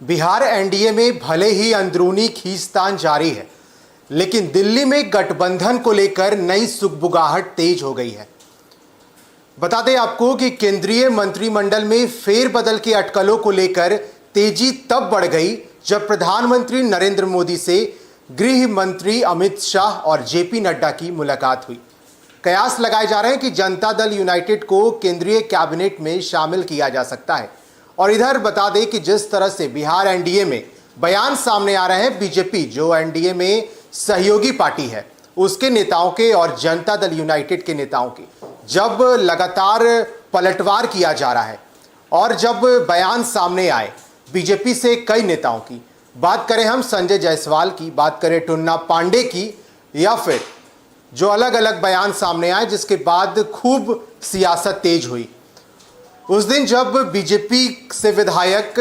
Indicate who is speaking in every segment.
Speaker 1: Bihar NDA में भले ही अंदरूनी खींचतान जारी है, लेकिन दिल्ली में गठबंधन को लेकर नई सुगबुगाहट तेज हो गई है। बता दें आपको कि केंद्रीय मंत्रिमंडल में फेरबदल की अटकलों को लेकर तेजी तब बढ़ गई जब प्रधानमंत्री नरेंद्र मोदी से गृह मंत्री अमित शाह और जेपी नड्डा की मुलाकात हुई। कयास लगाए जा रहे हैं कि जनता दल यूनाइटेड को केंद्रीय कैबिनेट में शामिल किया जा सकता है। और इधर बता दें कि जिस तरह से बिहार एनडीए में बयान सामने आ रहे हैं, बीजेपी जो एनडीए में सहयोगी पार्टी है उसके नेताओं के और जनता दल यूनाइटेड के नेताओं की जब लगातार पलटवार किया जा रहा है और जब बयान सामने आए बीजेपी से कई नेताओं की, बात करें हम संजय जायसवाल की, बात करें टुन्ना पांडे की, या फिर जो अलग अलग बयान सामने आए जिसके बाद खूब सियासत तेज हुई। उस दिन जब बीजेपी से विधायक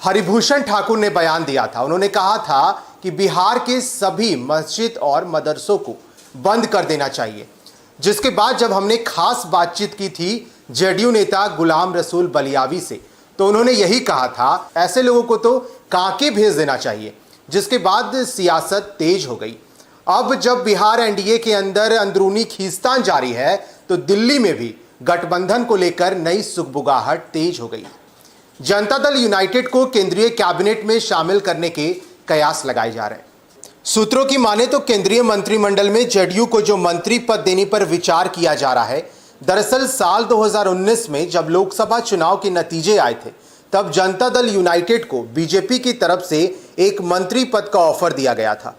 Speaker 1: हरिभूषण ठाकुर ने बयान दिया था, उन्होंने कहा था कि बिहार के सभी मस्जिद और मदरसों को बंद कर देना चाहिए। जिसके बाद जब हमने खास बातचीत की थी जेडीयू नेता गुलाम रसूल बलियावी से, तो उन्होंने यही कहा था ऐसे लोगों को तो कांके भेज देना चाहिए। जिसके बाद सियासत तेज हो गई। अब जब बिहार एनडीए के अंदर अंदरूनी खींचतान जारी है, तो दिल्ली में भी गठबंधन को लेकर नई सुगबुगाहट तेज हो गई। जनता दल यूनाइटेड को केंद्रीय कैबिनेट में शामिल करने के कयास लगाए जा रहे हैं। सूत्रों की माने तो केंद्रीय मंत्रिमंडल में जेडीयू को जो मंत्री पद देने पर विचार किया जा रहा है, दरअसल साल 2019 में जब लोकसभा चुनाव के नतीजे आए थे, तब जनता दल यूनाइटेड को बीजेपी की तरफ से एक मंत्री पद का ऑफर दिया गया था।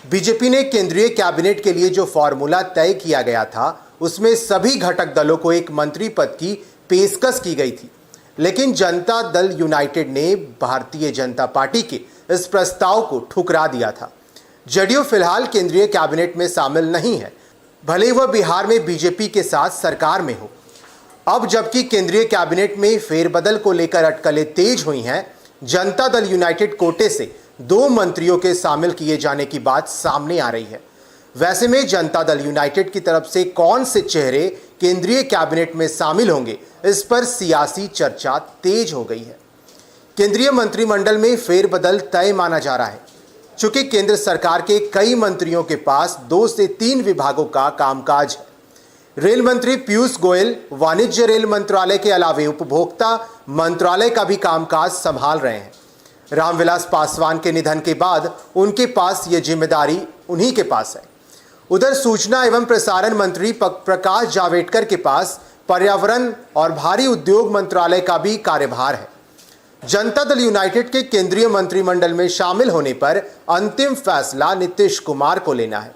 Speaker 1: बीजेपी ने केंद्रीय कैबिनेट के लिए जो फॉर्मूला तय किया गया था, उसमें सभी घटक दलों को एक मंत्री पद की पेशकश की गई थी। लेकिन जनता दल यूनाइटेड ने भारतीय जनता पार्टी के इस प्रस्ताव को ठुकरा दिया था। जेडीयू फिलहाल केंद्रीय कैबिनेट में शामिल नहीं है, भले वह बिहार में बीजेपी के साथ सरकार में हो। अब जबकि केंद्रीय कैबिनेट में फेरबदल को लेकर अटकलें तेज हुई हैं, जनता दल यूनाइटेड कोटे से 2 मंत्रियों के शामिल किए जाने की बात सामने आ रही है। वैसे में जनता दल यूनाइटेड की तरफ से कौन से चेहरे केंद्रीय कैबिनेट में शामिल होंगे, इस पर सियासी चर्चा तेज हो गई है। केंद्रीय मंत्रिमंडल में फेरबदल तय माना जा रहा है, चूंकि केंद्र सरकार के कई मंत्रियों के पास 2 से 3 विभागों का कामकाज है। रेल मंत्री पीयूष गोयल वाणिज्य रेल मंत्रालय के अलावे उपभोक्ता मंत्रालय का भी कामकाज संभाल रहे हैं। रामविलास पासवान के निधन के बाद उनके पास यह जिम्मेदारी उन्हीं के पास है। उधर सूचना एवं प्रसारण मंत्री प्रकाश जावड़ेकर के पास पर्यावरण और भारी उद्योग मंत्रालय का भी कार्यभार है। जनता दल यूनाइटेड के केंद्रीय मंत्रिमंडल में शामिल होने पर अंतिम फैसला नीतीश कुमार को लेना है।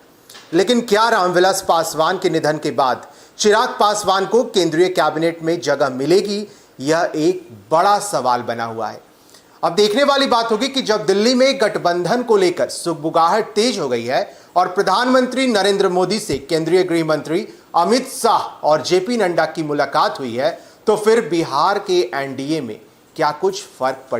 Speaker 1: लेकिन क्या रामविलास पासवान के निधन के बाद चिराग पासवान को केंद्रीय कैबिनेट में जगह मिलेगी? यह एक बड़ा सवाल बना हुआ है। अब देखने वाली बात होगी कि जब दिल्ली में गठबंधन को लेकर सुगबुगाहट तेज हो गई है और प्रधानमंत्री नरेंद्र मोदी से केंद्रीय गृह मंत्री अमित शाह और जेपी नड्डा की मुलाकात हुई है, तो फिर बिहार के एनडीए में क्या कुछ फर्क पड़ेगा?